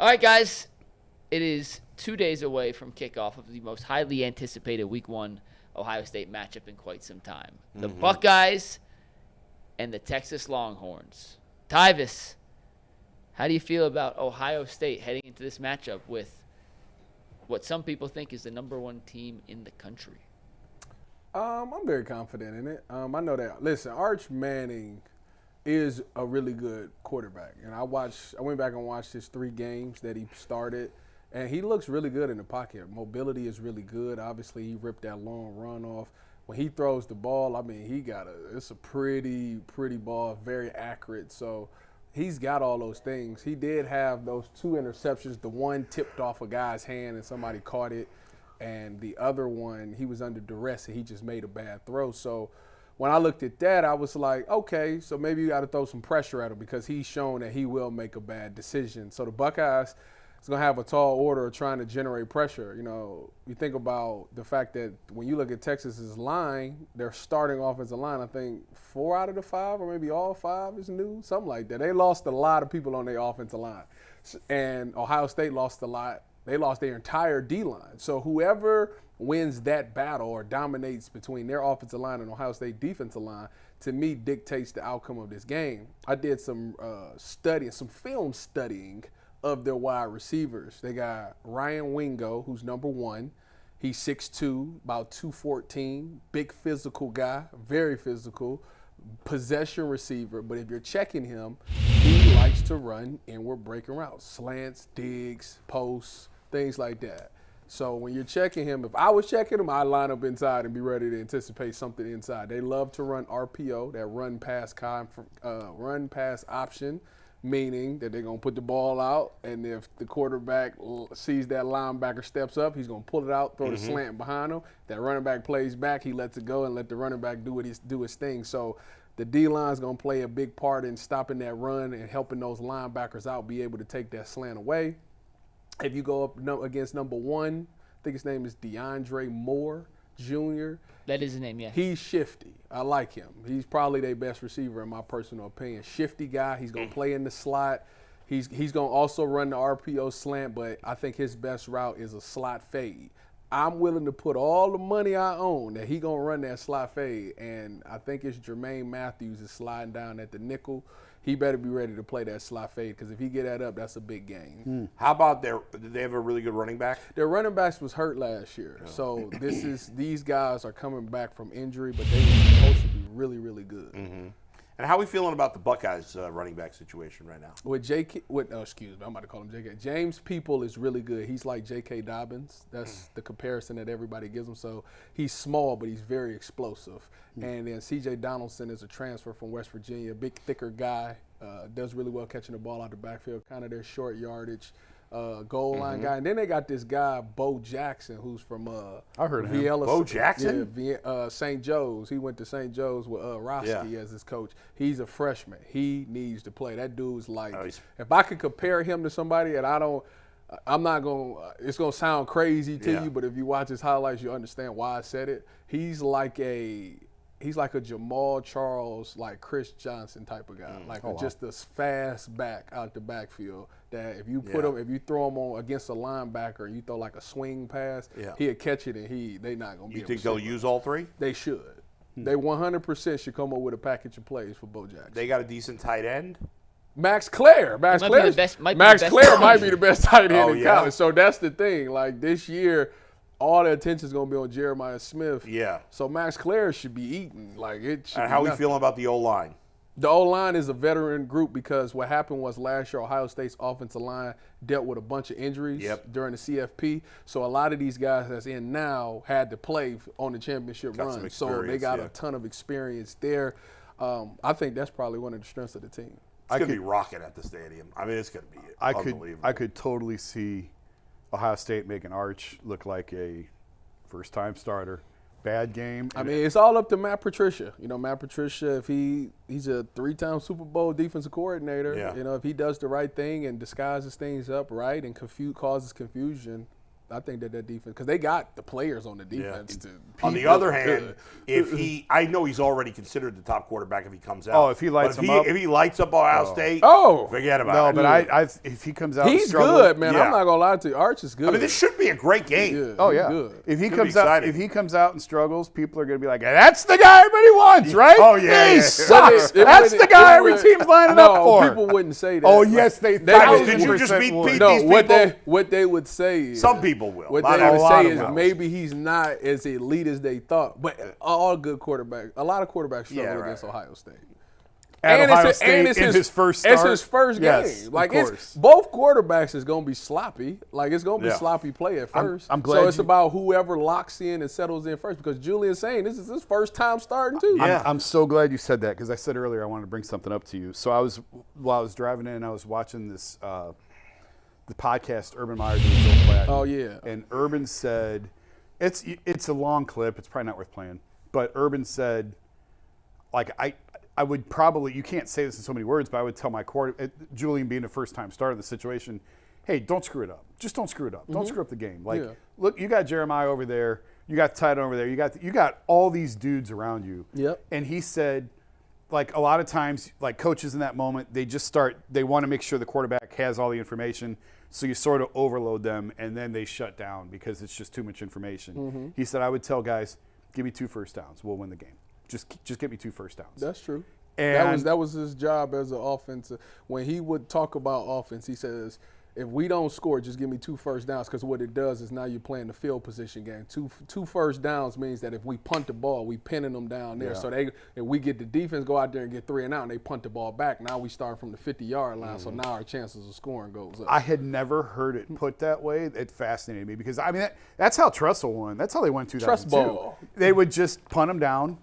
All right, guys. It is 2 days away from kickoff of the most highly anticipated Week 1 Ohio State matchup in quite some time. The Buckeyes and the Texas Longhorns. Tyvis, how do you feel about Ohio State heading into this matchup with what some people think is the number 1 team in the country? I'm very confident in it. I know that. Listen, Arch Manning is a really good quarterback, and I went back and watched his 3 games that he started, and he looks really good in the pocket. Mobility is really good. Obviously, he ripped that long run off. When he throws the ball, I mean, it's a pretty ball, very accurate. So he's got all those things. He did have those 2 interceptions. The one tipped off a guy's hand and somebody caught it, and the other one, he was under duress and he just made a bad throw. So when I looked at that, I was like, okay, so maybe you got to throw some pressure at him because he's shown that he will make a bad decision. So the Buckeyes is going to have a tall order of trying to generate pressure. You know, you think about the fact that when you look at Texas's line, their starting offensive line, I think 4 out of the 5 or maybe all 5 is new, something like that. They lost a lot of people on their offensive line. And Ohio State lost a lot. They lost their entire D-line. So whoever wins that battle or dominates between their offensive line and Ohio State defensive line, to me, dictates the outcome of this game. I did some some film studying of their wide receivers. They got Ryan Wingo, who's number 1. He's 6'2", about 214, big physical guy, very physical, possession receiver. But if you're checking him, he likes to run inward breaking routes, slants, digs, posts, things like that. So when you're checking him, if I was checking him, I'd line up inside and be ready to anticipate something inside. They love to run RPO, that run pass option, meaning that they're going to put the ball out, and if the quarterback sees that linebacker steps up, he's going to pull it out, throw the slant behind him. That running back plays back, he lets it go and let the running back do his thing. So the D-line is going to play a big part in stopping that run and helping those linebackers out be able to take that slant away. If you go up against number 1, I think his name is DeAndre Moore Jr. That is his name, yeah. He's shifty. I like him. He's probably their best receiver in my personal opinion. Shifty guy. He's going to play in the slot. He's going to also run the RPO slant, but I think his best route is a slot fade. I'm willing to put all the money I own that he's going to run that slot fade, and I think it's Jermaine Matthews is sliding down at the nickel. He better be ready to play that slot fade because if he get that up, that's a big game. How about did they have a really good running back? Their running backs was hurt last year. So these guys are coming back from injury, but they were supposed to be really, really good. And how are we feeling about the Buckeyes running back situation right now? I'm about to call him JK. James People is really good. He's like J.K. Dobbins. That's the comparison that everybody gives him. So he's small, but he's very explosive. And then C.J. Donaldson is a transfer from West Virginia, big, thicker guy, does really well catching the ball out the backfield, kind of their short yardage goal line guy. And then they got this guy, Bo Jackson, who's from I heard of him. Viella. Bo Jackson? Yeah, St. Joe's. He went to St. Joe's with Roski as his coach. He's a freshman. He needs to play. That dude's like, if I could compare him to somebody, and I'm not going to, it's going to sound crazy to you, but if you watch his highlights, you understand why I said it. He's like a Jamal Charles, like Chris Johnson type of guy, just this fast back out the backfield. That if you if you throw him on against a linebacker, and you throw like a swing pass, he'll catch it, and they not gonna be. You think they'll use all 3? They should. They 100% should come up with a package of plays for Bo Jackson. They got a decent tight end. Max Clare. Max Clare might be the best tight end in college. So that's the thing. Like this year, all the attention is going to be on Jeremiah Smith. Yeah. So Max Clare should be eaten. Like it should. And how are we feeling about the O-line? The O-line is a veteran group because what happened was last year Ohio State's offensive line dealt with a bunch of injuries during the CFP. So a lot of these guys that's in now had to play on the championship run. So they got a ton of experience there. I think that's probably one of the strengths of the team. It's going to be rocking at the stadium. I mean, it's going to be unbelievable. I could totally see Ohio State making Arch look like a first-time starter. Bad game. I mean, it's all up to Matt Patricia. You know, Matt Patricia, if he's a 3-time Super Bowl defensive coordinator, you know, if he does the right thing and disguises things up right and causes confusion, I think that defense, because they got the players on the defense to. On the other hand, I know he's already considered the top quarterback if he comes out. Oh, if he lights him up. If he lights up Ohio State, forget about it. No, but if he comes out, he's good, man. I'm not gonna lie to you. Arch is good. I mean, this should be a great game. Yeah, Oh yeah. good. If he comes out and struggles, people are going to be like, "That's the guy everybody wants, right?" Oh yeah. He sucks. That's the guy every team's lining up for. People wouldn't say that. Oh yes, they. Did you just beat these No, people? what they would say is, Some people will. What Not they would a lot say of is them. maybe he's not as elite as they thought. But all good quarterbacks, a lot of quarterbacks struggle against Ohio State. At Ohio State in his first start. It's his first Yes, game. Like, of it's both quarterbacks is going to be sloppy. Like, it's going to be Yeah. sloppy play at first. I'm glad so it's about whoever locks in and settles in first, because Julian's saying this is his first time starting too. Yeah. I'm so glad you said that, because I said earlier I wanted to bring something up to you. So while I was driving in, I was watching this the podcast Urban Meyer did with Joe Platt. Oh, yeah. And Urban said it's a long clip. It's probably not worth playing. But Urban said, like, I would probably, you can't say this in so many words, but I would tell my Julian being a first-time starter in the situation, hey, don't screw it up. Just don't screw it up. Don't screw up the game. Like, look, you got Jeremiah over there. You got tight end over there. You got all these dudes around you. Yep. And he said, like, a lot of times, like, coaches in that moment, they want to make sure the quarterback has all the information, so you sort of overload them, and then they shut down because it's just too much information. He said, I would tell guys, give me 2 first downs. We'll win the game. Just get me 2 first downs. That's true. And that was his job as an offensive. When he would talk about offense, he says, if we don't score, just give me 2 first downs, because what it does is now you're playing the field position game. Two first downs means that if we punt the ball, we pinning them down there. So if we get the defense go out there and get 3 and out, and they punt the ball back, now we start from the 50-yard line. So now our chances of scoring goes up. I had never heard it put that way. It fascinated me because, I mean, that's how Tressel won. That's how they won 2002. Trust ball. They would just punt them down,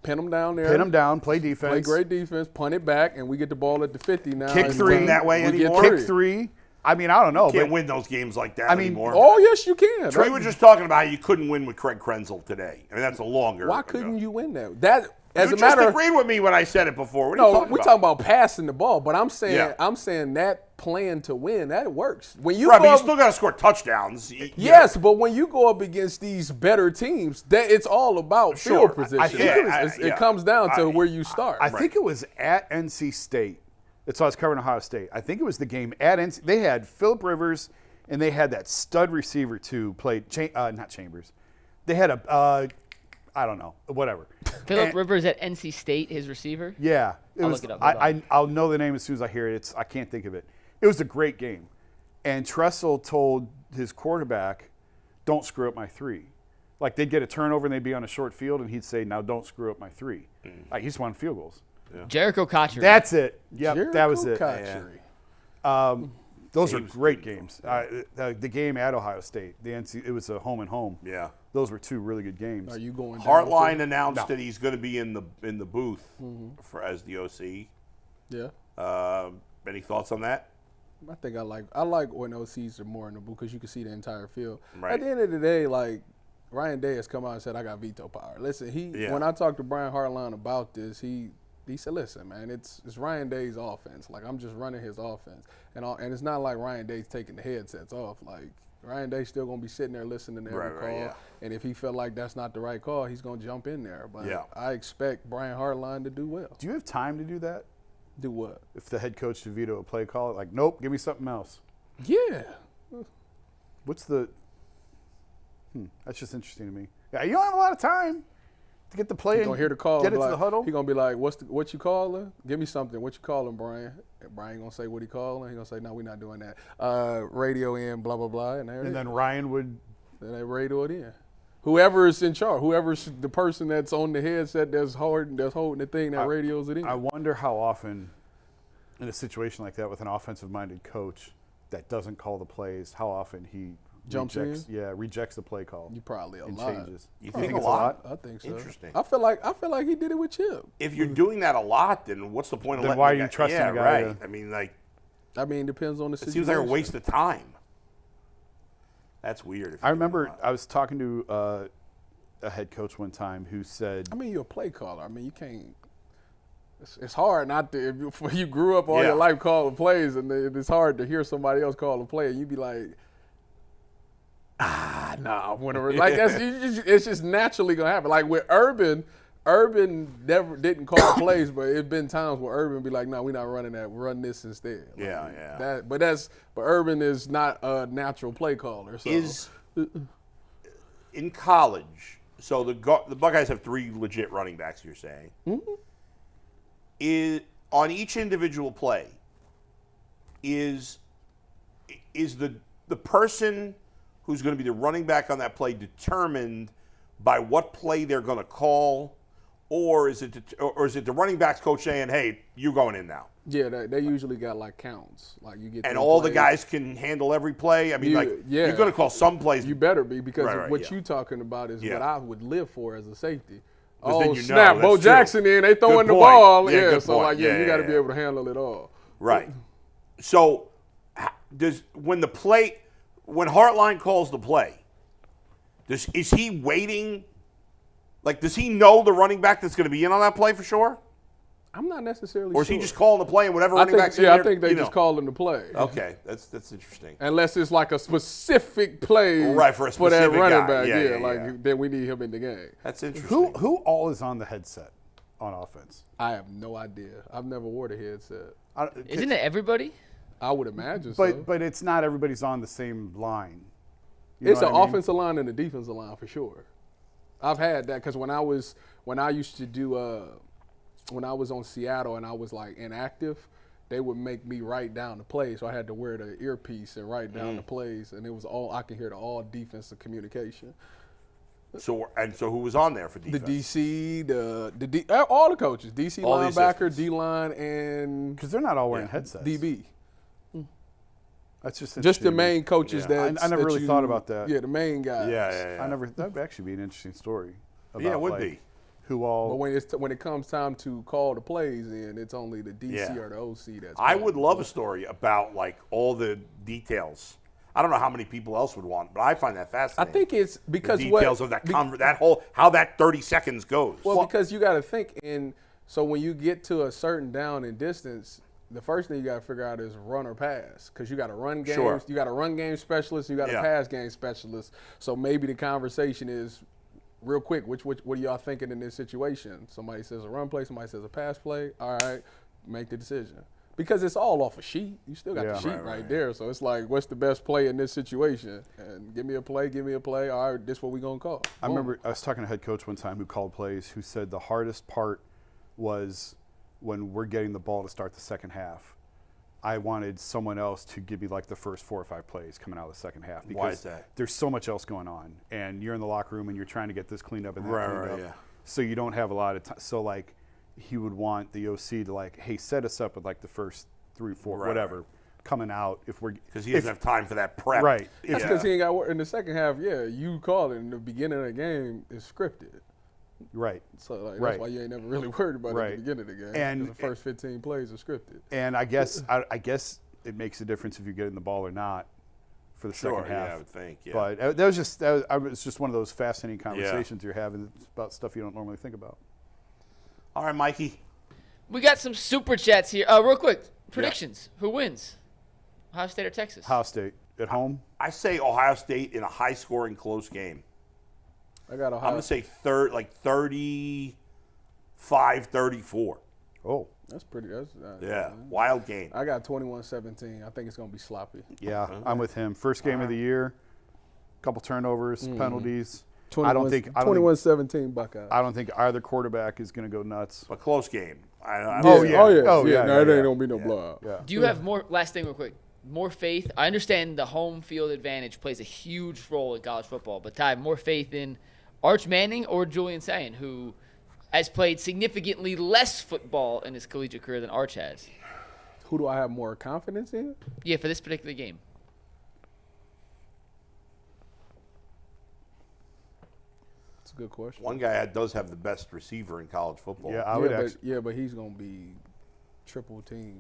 Pin them down there. pin them down, play defense. Play great defense, punt it back, and we get the ball at the 50 now. Kick and 3. then that way we get anymore? Kick 3. I mean, I don't know. Can't but win those games like that anymore. Oh, yes, you can. We were just talking about how you couldn't win with Craig Krenzel today. I mean, that's a longer. Why couldn't you win that? That as You a just matter. agreed with me when I said it before. What are you No, talking we're about? talking about passing the ball, but I'm saying Yeah. that plan to win, that works. When you Right, go but you up- still got to score touchdowns. yes, but when you go up against these better teams, that it's all about Sure. field position. I think It comes down to where you start. I think it was at NC State. That's why I was covering Ohio State. I think it was the game at NC. They had Phillip Rivers, and they had that stud receiver too. Played not Chambers. They had I don't know, whatever. Phillip Rivers at NC State, his receiver. Yeah, I'll look it up. Hold on. I'll know the name as soon as I hear it. I can't think of it. It was a great game, and Tressel told his quarterback, "Don't screw up my 3." Like, they'd get a turnover and they'd be on a short field, and he'd say, "Now don't screw up my 3." Like, he just wanted field goals. Jericho Cotchery. That's it. Yep, that was it. Cotchery. Those are great games. The game at Ohio State, it was a home and home. Yeah. Those were 2 really good games. Are you going down Hartline to- announced that he's going to be in the booth as the OC. Yeah. Any thoughts on that? I think I like when OCs are more in the booth because you can see the entire field. Right. At the end of the day, like, Ryan Day has come out and said, I got veto power. Listen, when I talked to Brian Hartline about this, he said, listen, man, it's Ryan Day's offense. Like, I'm just running his offense. And it's not like Ryan Day's taking the headsets off. Like, Ryan Day's still going to be sitting there listening to every call. yeah. And if he felt like that's not the right call, he's going to jump in there. But I expect Brian Hartline to do well. Do you have time to do that? Do what? If the head coach to veto a play call, like, nope, give me something else. Yeah. What's the? That's just interesting to me. Yeah, you don't have a lot of time to get the play. He's gonna hear the call. Get it like, to the huddle. He's gonna be like, "What you calling? Give me something. What you calling, Brian?" And Brian gonna say what he calling. He gonna say, "No, we're not doing that. Radio in, blah blah blah." And then Ryan would. Then they radio it in. Whoever is in charge, whoever's the person that's on the headset that's holding the thing that radios it in. I wonder how often, in a situation like that with an offensive-minded coach that doesn't call the plays, how often he Jumps rejects, in? Yeah, rejects the play call. You probably a and lot. changes. You I think it's a lot? I think so. Interesting. I feel like he did it with Chip. If you're doing that a lot, then what's the point of Then letting why the are you guy- trusting yeah, a guy right. to- I mean, like, I mean, it depends on the it situation. seems like a waste of time. That's weird. I remember I was talking to a head coach one time who said, I mean, you're a play caller. I mean, you can't. It's hard not to. If you grew up all your life calling plays, and it's hard to hear somebody else call a play, and you be like, Nah, whatever. Like it's just naturally gonna happen. Like with Urban never didn't call plays, but it's been times where Urban be like, "No, we're not running that. Run this instead." Like, Yeah. But Urban is not a natural play caller. So. In college, so the Buckeyes have 3 legit running backs. You're saying, is on each individual play, is the person who's going to be the running back on that play determined by what play they're going to call, or is it the running backs coach saying, "Hey, you're going in now"? Yeah, they usually got like counts. Like you get and all the guys can handle every play. I mean, you're going to call some plays. You better be because what you talking about is what I would live for as a safety. Oh snap! Bo Jackson in, they throwing the ball. Yeah, so like you got to be able to handle it all. Right. So when Hartline calls the play, is he waiting? Like, does he know the running back that's going to be in on that play for sure? I'm not necessarily sure. Or is he just calling the play and whatever running back's in there? Yeah, I think they just call him the play. Okay, that's interesting. Unless it's like a specific play for that running back. Then we need him in the game. That's interesting. Who all is on the headset on offense? I have no idea. I've never wore the headset. Isn't it everybody? I would imagine so. But it's not everybody's on the same line. It's an offensive line and a defensive line for sure. I've had that because when I was on Seattle and I was like inactive, they would make me write down the plays. So I had to wear the earpiece and write down the plays, and it was I could hear all defensive communication. So who was on there for defense? The DC, all the coaches, DC all linebacker, D line, and because they're not all wearing headsets. DB. That's just the main coaches that I never really thought about that. Yeah, the main guys. Yeah. That'd actually be an interesting story. About, it would be. Who all? But when it comes time to call the plays in, it's only the DC or the OC that's. I would love a story about like all the details. I don't know how many people else would want, but I find that fascinating. I think it's because the details of how that 30 seconds goes. Well, because you got to think so when you get to a certain down and distance, the first thing you got to figure out is run or pass, because you got a run game. Sure. You got a run game specialist. You got a pass game specialist. So maybe the conversation is real quick. What are y'all thinking in this situation? Somebody says a run play. Somebody says a pass play. All right, make the decision. Because it's all off a sheet. You still got the sheet right there. So it's like, what's the best play in this situation? And give me a play. All right, this is what we're going to call. I remember I was talking to a head coach one time who called plays, who said the hardest part was when we're getting the ball to start the second half. I wanted someone else to give me like the first 4 or 5 plays coming out of the second half. Because why is that? There's so much else going on. And you're in the locker room and you're trying to get this cleaned up and that cleaned up. Yeah. So you don't have a lot of time. So like he would want the OC to like, hey, set us up with like the first 3, 4, whatever, coming out because he doesn't have time for that prep. Right. That's because he ain't got work in the second half. Yeah, you call it in the beginning of the game is scripted. Right. So that's why you ain't never really worried about it at the beginning of the game. And the first 15 plays are scripted. And I guess it makes a difference if you get in the ball or not for the second half. Yeah, I would think. Yeah. But that was just one of those fascinating conversations you're having about stuff you don't normally think about. All right, Mikey. We got some super chats here. Real quick, predictions. Who wins? Ohio State or Texas? Ohio State at home. I say Ohio State in a high-scoring, close game. I got Ohio. I'm going to say 35-34. Oh. That's pretty. Wild game. I got 21-17. I think it's going to be sloppy. Yeah, I'm with him. First game of the year, couple turnovers, penalties. 21-17 Buckeyes. I don't think either quarterback is going to go nuts. A close game. Yeah. No, it ain't going to be no blowout. Yeah. Do you have more, last thing real quick, more faith? I understand the home field advantage plays a huge role in college football, but Ty, more faith in Arch Manning or Julian Sayin, who has played significantly less football in his collegiate career than Arch has? Who do I have more confidence in? Yeah, for this particular game. That's a good question. One guy does have the best receiver in college football. Yeah, but he's going to be triple team.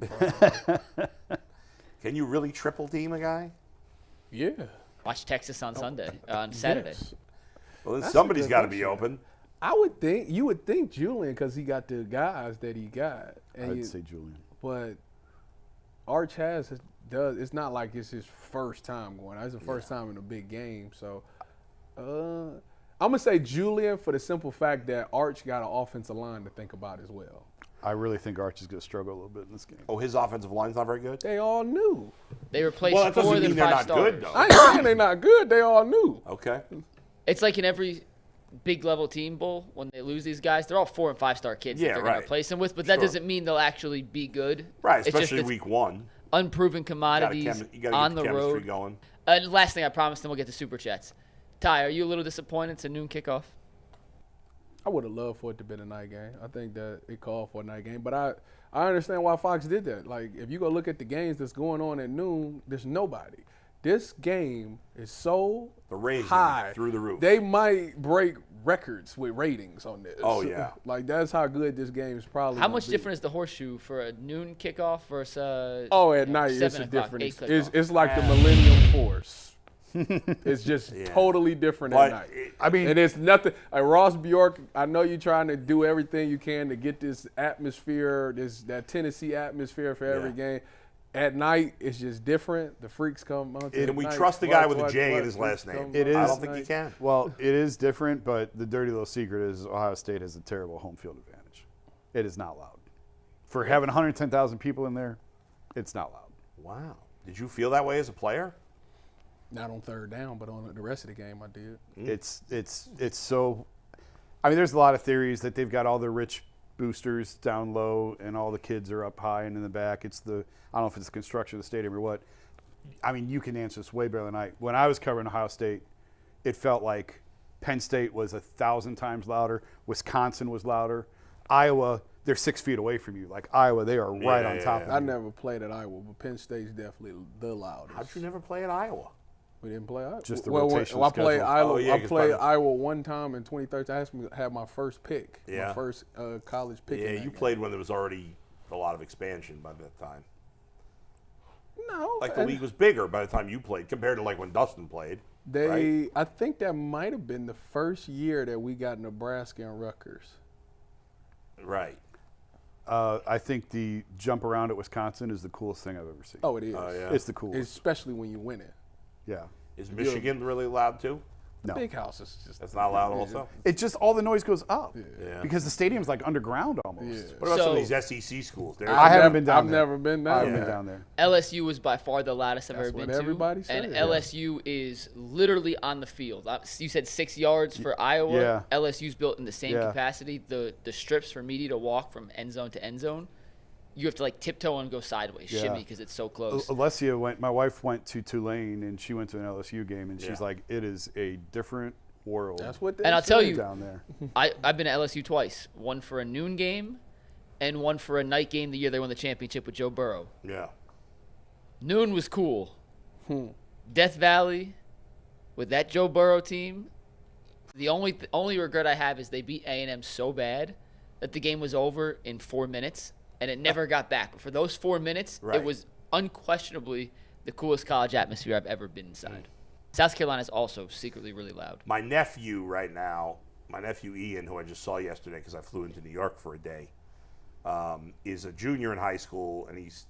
Can you really triple team a guy? Yeah. Watch Texas on Saturday. Yes. Well, then somebody's got to be open. You would think Julian, because he got the guys that he got. I'd say Julian. But Arch has It's not like it's his first time going. It's the first time in a big game. So, I'm gonna say Julian for the simple fact that Arch got an offensive line to think about as well. I really think Arch is going to struggle a little bit in this game. Oh, his offensive line's not very good? They all knew. They replaced Well, that doesn't 4 of mean their they're 5 not good, starters. though. I ain't saying they're not good. They all knew. Okay. It's like in every big level team bowl when they lose these guys, they're all 4 and 5 star kids Yeah, that they're going right. to replace them with, but that Sure. doesn't mean they'll actually be good. Right, It's just especially it's week 1. unproven commodities You got to on get the the chemistry road. going. And last thing I promised, then we'll get to super chats. Ty, are you a little disappointed it's a noon kickoff? I would have loved for it to be a night game. I think that it called for a night game, but I understand why Fox did that. Like, if you go look at the games that's going on at noon, there's nobody. This game is so The ratings high are through the roof. They might break records with ratings on this. Oh, yeah. Like, that's how good this game is probably. How gonna much be. different is the horseshoe for a noon kickoff versus Oh, at night it's 7 a o'clock, different. 8 kickoff? It's like the Millennium Force. It's just totally different But at night. I mean, And it's nothing. Like Ross Bjork, I know you're trying to do everything you can to get this atmosphere, that Tennessee atmosphere for every game. At night, it's just different. The freaks come out. Can we trust the guy with a J in his last name? It is. I don't think you can. well, it is different, but the dirty little secret is Ohio State has a terrible home field advantage. It is not loud. For having 110,000 people in there, it's not loud. Wow. Did you feel that way as a player? Not on third down, but on the rest of the game, I did. It's so. I mean, there's a lot of theories that they've got all the rich boosters down low and all the kids are up high and in the back. It's the, I don't know if it's the construction of the stadium or what. I mean, you can answer this way better than I. When I was covering Ohio State, it felt like Penn State was 1,000 times louder. Wisconsin was louder. Iowa, they're 6 feet away from you. Like Iowa, they are right on top of I you. never played at Iowa, but Penn State's definitely the loudest. How'd you never play at Iowa? We didn't play Iowa. Just the well, rotational I played schedule. Iowa. Oh, yeah, I 'cause played by the- Iowa one time in 2013. I actually had my first pick. Yeah. My first college pick. in Yeah, that you game. played when there was already a lot of expansion by that time. No. Like the league was bigger by the time you played compared to like when Dustin played. right? I think that might have been the first year that we got Nebraska and Rutgers. Right. I think the jump around at Wisconsin is the coolest thing I've ever seen. Oh, it is. yeah. It's the coolest. Especially when you win it. Yeah. Is Michigan really loud too? No. Big house is just. That's not loud also? It just, all the noise goes up. Yeah. Because the stadium's like underground almost. Yeah. What about some of So- these SEC schools? I haven't been down I've there. never been I down haven't there. been down there. LSU was by far the loudest I've That's ever what been to. everybody said, And yeah. LSU is literally on the field. You said 6 yards for Iowa. Yeah. LSU's built in the same Yeah. capacity. The strips for media to walk from end zone to end zone, you have to like tiptoe and go sideways, Yeah. shimmy, because it's so close. Alessia my wife went to Tulane and she went to an LSU game and she's Yeah. like, it is a different world That's what they And I'll tell say. you- down there. I've been to LSU twice. One for a noon game and one for a night game the year they won the championship with Joe Burrow. Yeah. Noon was cool. Death Valley with that Joe Burrow team. The only regret I have is they beat A&M so bad that the game was over in 4 minutes and it never got back. But for those 4 minutes, Right. it was unquestionably the coolest college atmosphere I've ever been inside. South Carolina is also secretly really loud. My nephew right now, my nephew Ian, who I just saw yesterday because I flew into New York for a day, is a junior in high school, and he's,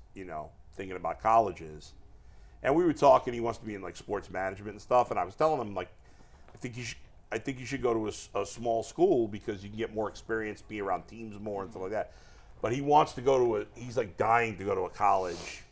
thinking about colleges. And we were talking, he wants to be in, like, sports management and stuff, and I was telling him, like, I think you should go to a small school because you can get more experience, be around teams more and stuff like that. But he wants to go to he's, like, dying to go to a college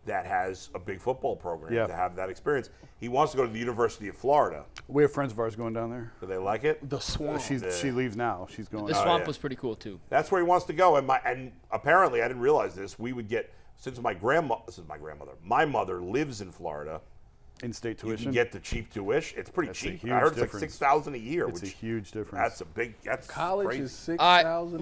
that has a big football program Yeah. to have that experience. He wants to go to the University of Florida. We have friends of ours going down there. Do they like it? The swamp. She leaves now. She's going. The Oh, swamp yeah. was pretty cool too. That's where he wants to go. And apparently, I didn't realize this. We would get, since my mother lives in Florida. In-state You tuition. can get the cheap tuition. It's pretty That's a cheap. huge I heard it's difference. like $6,000 a year. It's a which huge difference. That's College crazy. is $6,000.